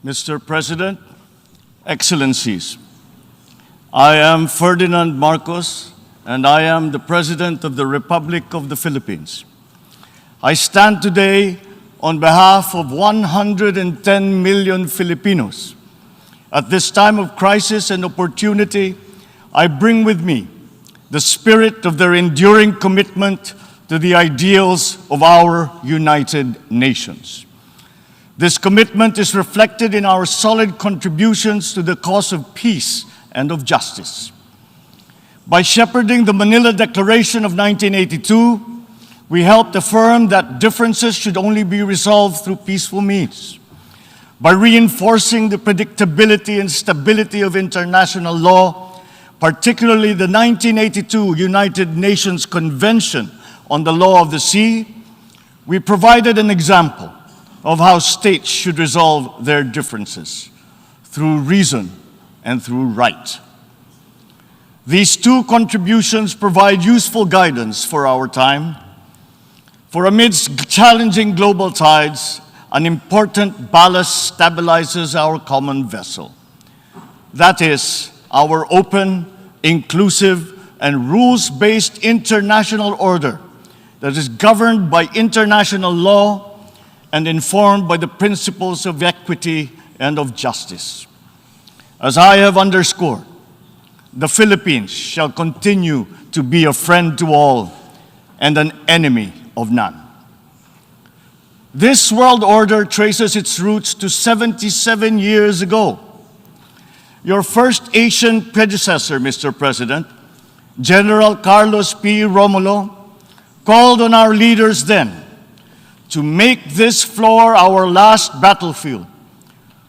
Mr. President, Excellencies, I am Ferdinand Marcos, and I am the President of the Republic of the Philippines. I stand today on behalf of 110 million Filipinos. At this time of crisis and opportunity, I bring with me the spirit of their enduring commitment to the ideals of our United Nations. This commitment is reflected in our solid contributions to the cause of peace and of justice. By shepherding the Manila Declaration of 1982, we helped affirm that differences should only be resolved through peaceful means. By reinforcing the predictability and stability of international law, particularly the 1982 United Nations Convention on the Law of the Sea, we provided an example of how states should resolve their differences through reason and through right. These two contributions provide useful guidance for our time, for amidst challenging global tides, an important ballast stabilizes our common vessel. That is, our open, inclusive, and rules-based international order that is governed by international law and informed by the principles of equity and of justice. As I have underscored, the Philippines shall continue to be a friend to all and an enemy of none. This world order traces its roots to 77 years ago. Your first Asian predecessor, Mr. President, General Carlos P. Romulo, called on our leaders then to make this floor our last battlefield,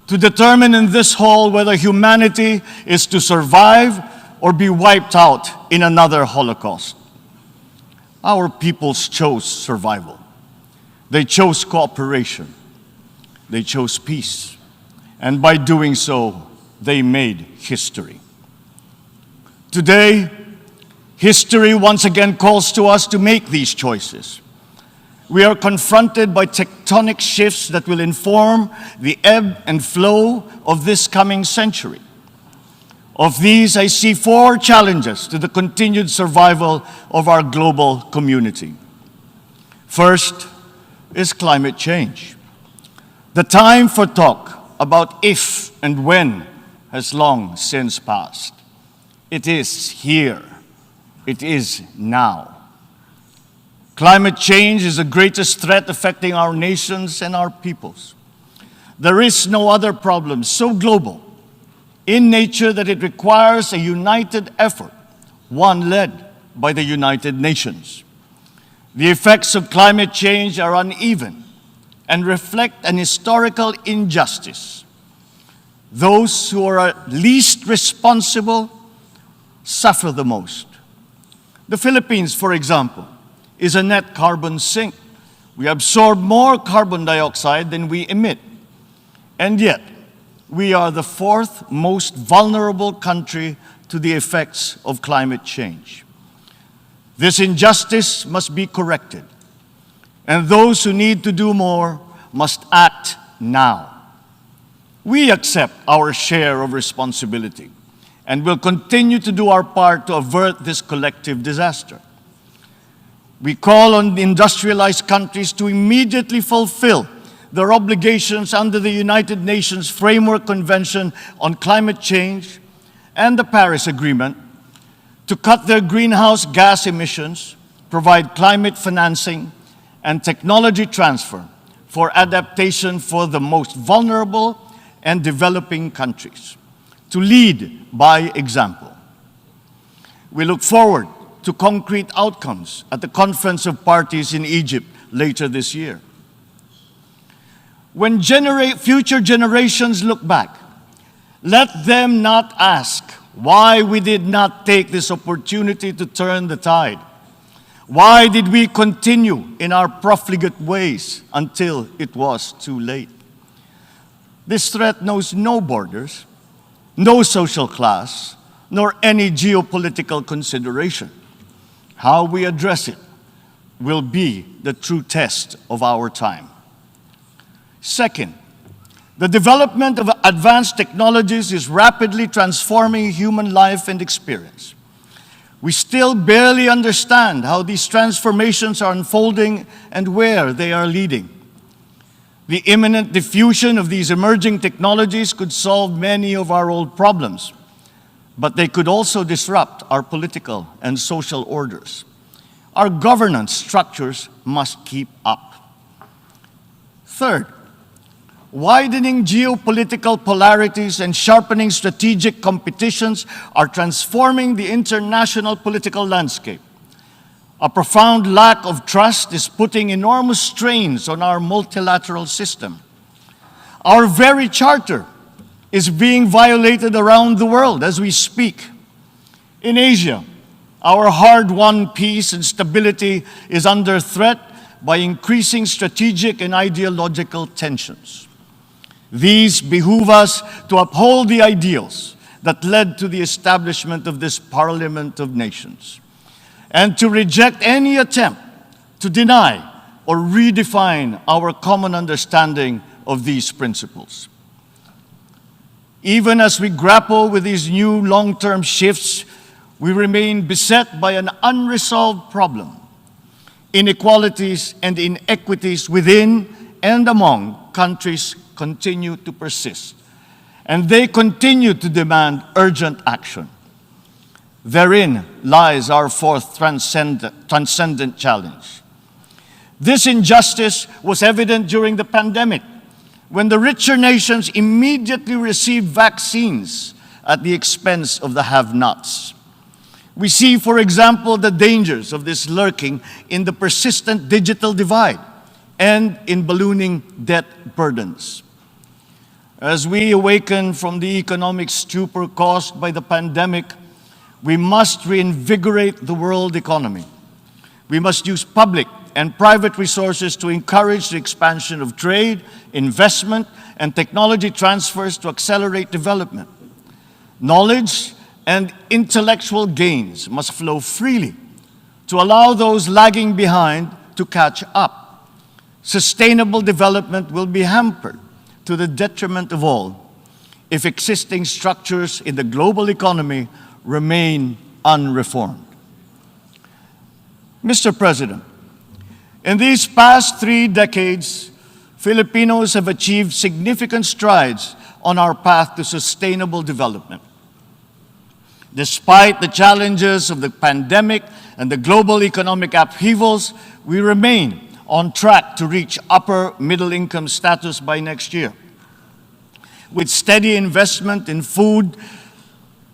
to determine in this hall whether humanity is to survive or be wiped out in another Holocaust. Our peoples chose survival. They chose cooperation. They chose peace. And by doing so, they made history. Today, history once again calls to us to make these choices. We are confronted by tectonic shifts that will inform the ebb and flow of this coming century. Of these, I see four challenges to the continued survival of our global community. First is climate change. The time for talk about if and when has long since passed. It is here. It is now. Climate change is the greatest threat affecting our nations and our peoples. There is no other problem so global in nature that it requires a united effort, one led by the United Nations. The effects of climate change are uneven and reflect an historical injustice. Those who are least responsible suffer the most. The Philippines, for example, is a net carbon sink. We absorb more carbon dioxide than we emit. And yet, we are the fourth most vulnerable country to the effects of climate change. This injustice must be corrected, and those who need to do more must act now. We accept our share of responsibility and will continue to do our part to avert this collective disaster. We call on the industrialized countries to immediately fulfill their obligations under the United Nations Framework Convention on Climate Change and the Paris Agreement, to cut their greenhouse gas emissions, provide climate financing, and technology transfer for adaptation for the most vulnerable and developing countries, to lead by example. We look forward to concrete outcomes at the Conference of Parties in Egypt later this year. When future generations look back, let them not ask why we did not take this opportunity to turn the tide. Why did we continue in our profligate ways until it was too late? This threat knows no borders, no social class, nor any geopolitical consideration. How we address it will be the true test of our time. Second, The development of advanced technologies is rapidly transforming human life and experience. We still barely understand how these transformations are unfolding and where they are leading. The imminent diffusion of these emerging technologies could solve many of our old problems, but they could also disrupt our political and social orders. Our governance structures must keep up. Third, widening geopolitical polarities and sharpening strategic competitions are transforming the international political landscape. A profound lack of trust is putting enormous strains on our multilateral system. Our very charter is being violated around the world as we speak. In Asia, our hard-won peace and stability is under threat by increasing strategic and ideological tensions. These behoove us to uphold the ideals that led to the establishment of this Parliament of Nations, and to reject any attempt to deny or redefine our common understanding of these principles. Even as we grapple with these new long-term shifts, we remain beset by an unresolved problem. Inequalities and inequities within and among countries continue to persist, and they continue to demand urgent action. Therein lies our fourth transcendent challenge. This injustice was evident during the pandemic, when the richer nations immediately received vaccines at the expense of the have-nots. We see, for example, the dangers of this lurking in the persistent digital divide and in ballooning debt burdens. As we awaken from the economic stupor caused by the pandemic, we must reinvigorate the world economy. We must use public and private resources to encourage the expansion of trade, investment, and technology transfers to accelerate development. Knowledge and intellectual gains must flow freely to allow those lagging behind to catch up. Sustainable development will be hampered to the detriment of all if existing structures in the global economy remain unreformed. Mr. President, in these past 3 decades, Filipinos have achieved significant strides on our path to sustainable development. Despite the challenges of the pandemic and the global economic upheavals, we remain on track to reach upper middle income status by next year. With steady investment in food,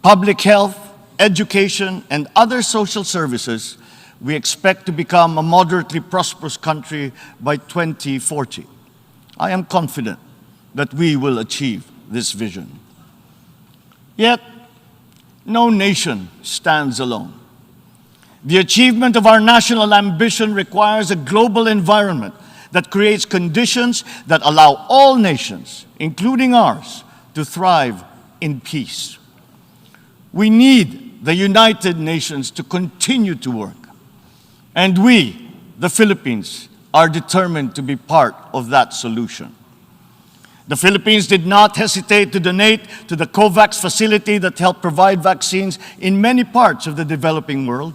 public health, education, and other social services, we expect to become a moderately prosperous country by 2040. I am confident that we will achieve this vision. Yet, no nation stands alone. The achievement of our national ambition requires a global environment that creates conditions that allow all nations, including ours, to thrive in peace. We need the United Nations to continue to work, and we, the Philippines, are determined to be part of that solution. The Philippines did not hesitate to donate to the COVAX facility that helped provide vaccines in many parts of the developing world.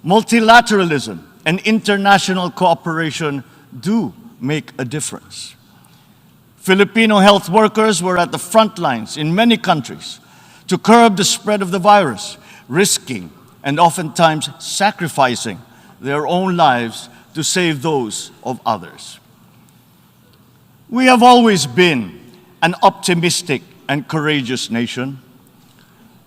Multilateralism and international cooperation do make a difference. Filipino health workers were at the front lines in many countries to curb the spread of the virus, risking and oftentimes sacrificing their own lives to save those of others. We have always been an optimistic and courageous nation.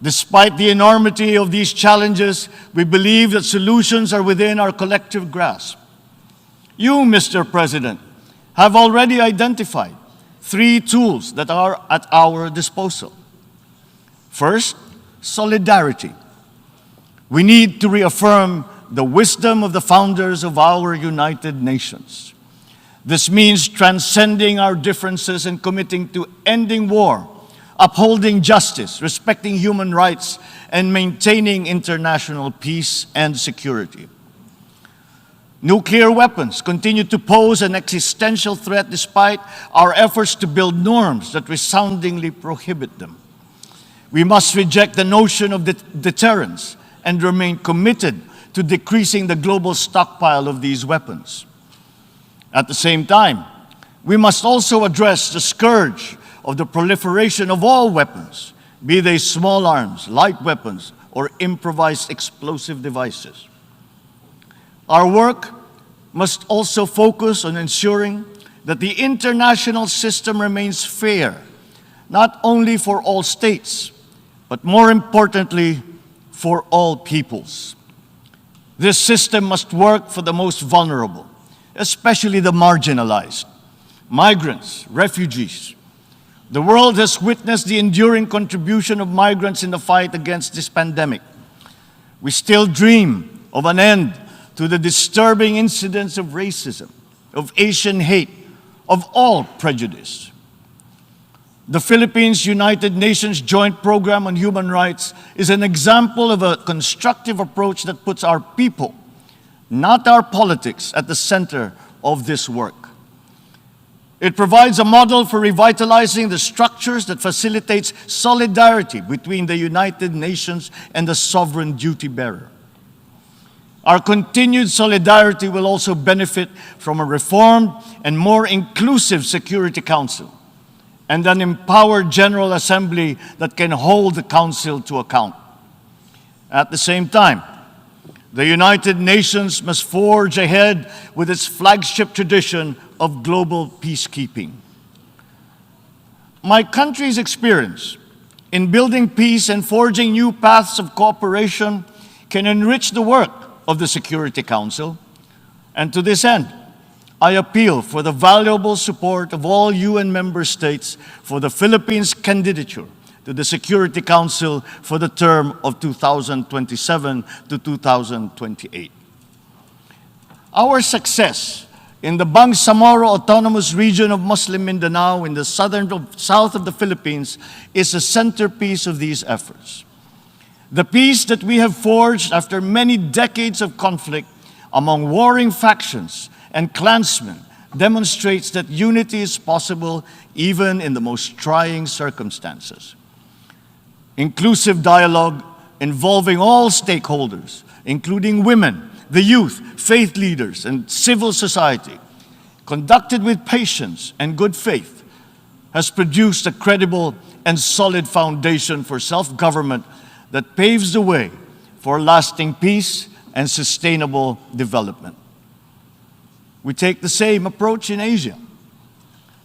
Despite the enormity of these challenges, we believe that solutions are within our collective grasp. You, Mr. President, have already identified 3 tools that are at our disposal. First, solidarity. We need to reaffirm the wisdom of the founders of our United Nations. This means transcending our differences and committing to ending war, upholding justice, respecting human rights, and maintaining international peace and security. Nuclear weapons continue to pose an existential threat despite our efforts to build norms that resoundingly prohibit them. We must reject the notion of deterrence and remain committed to decreasing the global stockpile of these weapons. At the same time, we must also address the scourge of the proliferation of all weapons, be they small arms, light weapons, or improvised explosive devices. Our work must also focus on ensuring that the international system remains fair, not only for all states, but more importantly, for all peoples. This system must work for the most vulnerable, especially the marginalized, migrants, refugees. The world has witnessed the enduring contribution of migrants in the fight against this pandemic. We still dream of an end to the disturbing incidents of racism, of Asian hate, of all prejudice. The Philippines United Nations Joint Program on Human Rights is an example of a constructive approach that puts our people, not our politics, at the center of this work. It provides a model for revitalizing the structures that facilitates solidarity between the United Nations and the sovereign duty bearer. Our continued solidarity will also benefit from a reformed and more inclusive Security Council and an empowered General Assembly that can hold the Council to account. At the same time, the United Nations must forge ahead with its flagship tradition of global peacekeeping. My country's experience in building peace and forging new paths of cooperation can enrich the work of the Security Council, and to this end, I appeal for the valuable support of all UN member states for the Philippines' candidature to the Security Council for the term of 2027 to 2028. Our success in the Bangsamoro Autonomous Region of Muslim Mindanao in the south of the Philippines is a centerpiece of these efforts. The peace that we have forged after many decades of conflict among warring factions and clansmen demonstrates that unity is possible even in the most trying circumstances. Inclusive dialogue involving all stakeholders, including women, the youth, faith leaders, and civil society, conducted with patience and good faith, has produced a credible and solid foundation for self-government that paves the way for lasting peace and sustainable development. We take the same approach in Asia.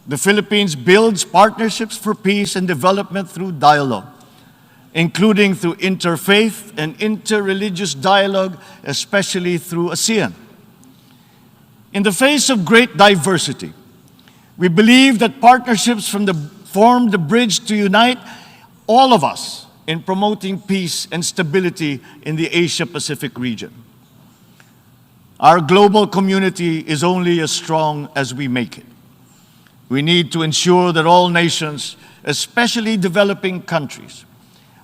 The Philippines builds partnerships for peace and development through dialogue, including through interfaith and interreligious dialogue, especially through ASEAN. In the face of great diversity, we believe that partnerships form the bridge to unite all of us in promoting peace and stability in the Asia-Pacific region. Our global community is only as strong as we make it. We need to ensure that all nations, especially developing countries,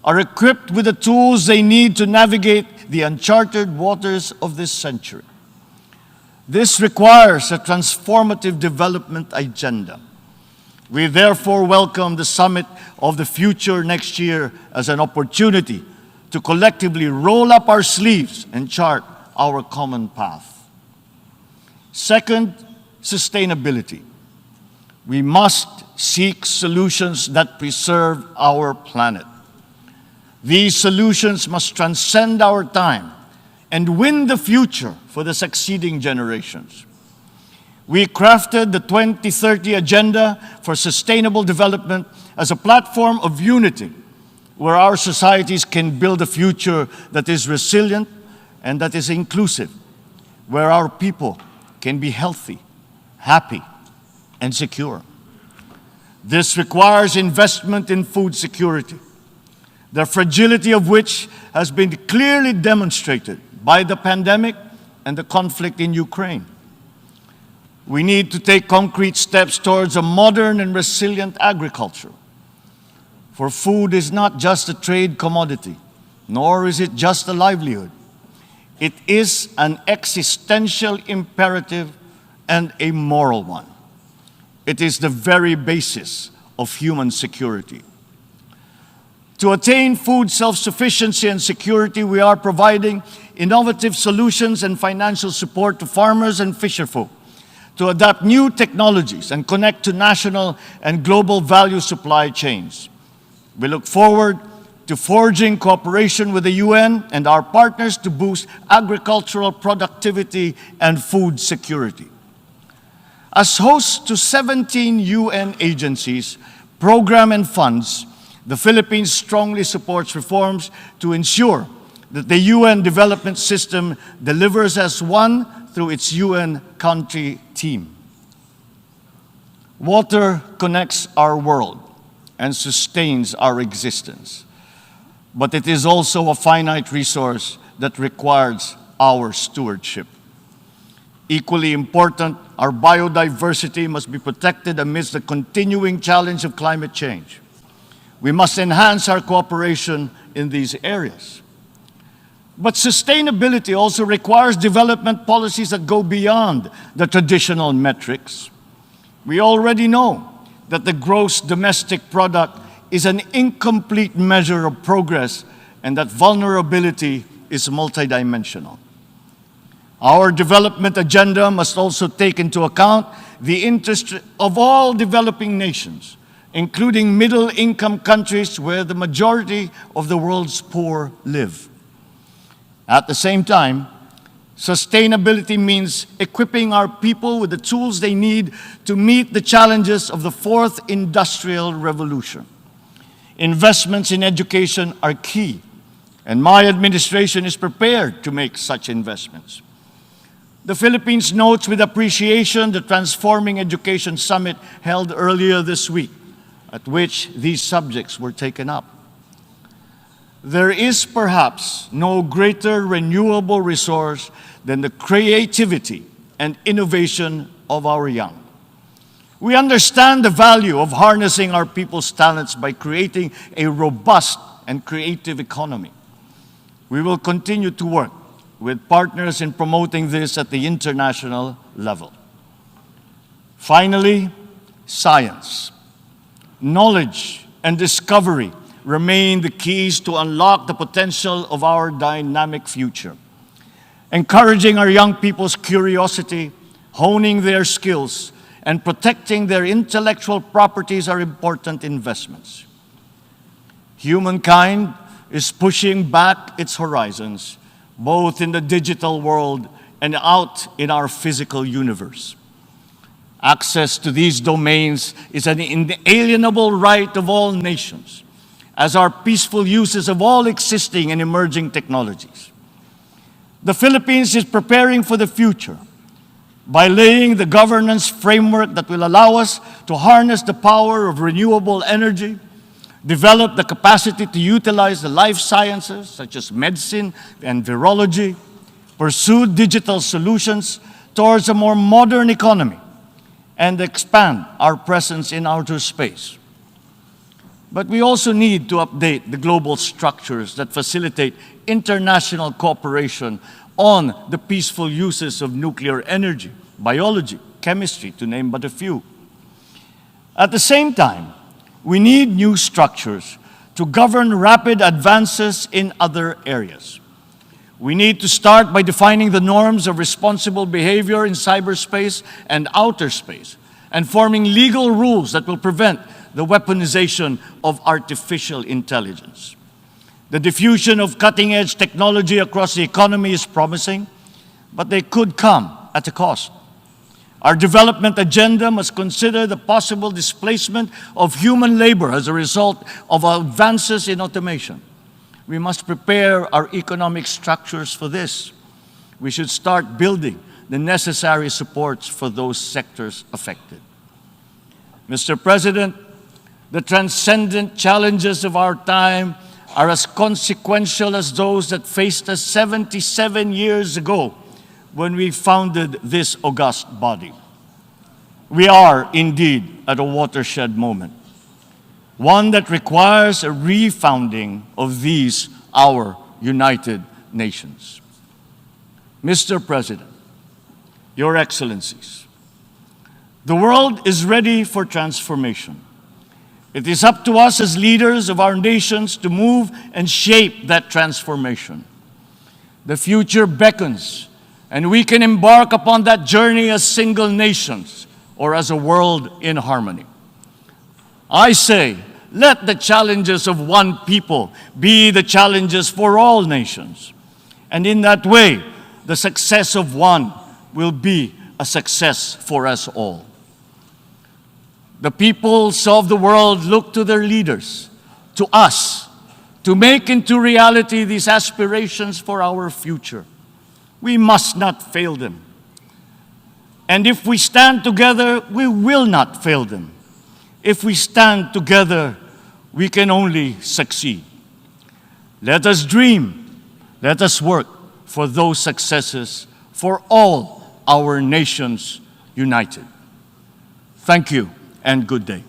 are equipped with the tools they need to navigate the uncharted waters of this century. This requires a transformative development agenda. We therefore welcome the Summit of the Future next year as an opportunity to collectively roll up our sleeves and chart our common path. Second, sustainability. We must seek solutions that preserve our planet. These solutions must transcend our time and win the future for the succeeding generations. We crafted the 2030 Agenda for Sustainable Development as a platform of unity where our societies can build a future that is resilient and that is inclusive, where our people can be healthy, happy, and secure. This requires investment in food security, the fragility of which has been clearly demonstrated by the pandemic and the conflict in Ukraine. We need to take concrete steps towards a modern and resilient agriculture. For food is not just a trade commodity, nor is it just a livelihood. It is an existential imperative and a moral one. It is the very basis of human security. To attain food self-sufficiency and security, we are providing innovative solutions and financial support to farmers and fisherfolk to adapt new technologies and connect to national and global value supply chains. We look forward to forging cooperation with the UN and our partners to boost agricultural productivity and food security. As hosts to 17 UN agencies, programs, and funds, the Philippines strongly supports reforms to ensure that the UN development system delivers as one through its UN country team. Water connects our world and sustains our existence, but it is also a finite resource that requires our stewardship. Equally important, our biodiversity must be protected amidst the continuing challenge of climate change. We must enhance our cooperation in these areas. But sustainability also requires development policies that go beyond the traditional metrics. We already know that the gross domestic product is an incomplete measure of progress and that vulnerability is multidimensional. Our development agenda must also take into account the interest of all developing nations, including middle-income countries where the majority of the world's poor live. At the same time, sustainability means equipping our people with the tools they need to meet the challenges of the fourth industrial revolution. Investments in education are key, and my administration is prepared to make such investments. The Philippines notes with appreciation the Transforming Education Summit held earlier this week, at which these subjects were taken up. There is perhaps no greater renewable resource than the creativity and innovation of our young. We understand the value of harnessing our people's talents by creating a robust and creative economy. We will continue to work with partners in promoting this at the international level. Finally, science. Knowledge and discovery remain the keys to unlock the potential of our dynamic future. Encouraging our young people's curiosity, honing their skills, and protecting their intellectual properties are important investments. Humankind is pushing back its horizons, both in the digital world and out in our physical universe. Access to these domains is an inalienable right of all nations, as are peaceful uses of all existing and emerging technologies. The Philippines is preparing for the future by laying the governance framework that will allow us to harness the power of renewable energy, develop the capacity to utilize the life sciences, such as medicine and virology, pursue digital solutions towards a more modern economy, and expand our presence in outer space. But we also need to update the global structures that facilitate international cooperation on the peaceful uses of nuclear energy, biology, chemistry, to name but a few. At the same time, we need new structures to govern rapid advances in other areas. We need to start by defining the norms of responsible behavior in cyberspace and outer space, and forming legal rules that will prevent the weaponization of artificial intelligence. The diffusion of cutting-edge technology across the economy is promising, but they could come at a cost. Our development agenda must consider the possible displacement of human labor as a result of advances in automation. We must prepare our economic structures for this. We should start building the necessary supports for those sectors affected. Mr. President, the transcendent challenges of our time are as consequential as those that faced us 77 years ago when we founded this august body. We are indeed at a watershed moment, one that requires a refounding of these, our United Nations. Mr. President, Your Excellencies, the world is ready for transformation. It is up to us as leaders of our nations to move and shape that transformation. The future beckons, and we can embark upon that journey as single nations or as a world in harmony. I say, let the challenges of one people be the challenges for all nations. And in that way, the success of one will be a success for us all. The peoples of the world look to their leaders, to us, to make into reality these aspirations for our future. We must not fail them. And if we stand together, we will not fail them. If we stand together, we can only succeed. Let us dream, let us work for those successes for all our nations united. Thank you and good day.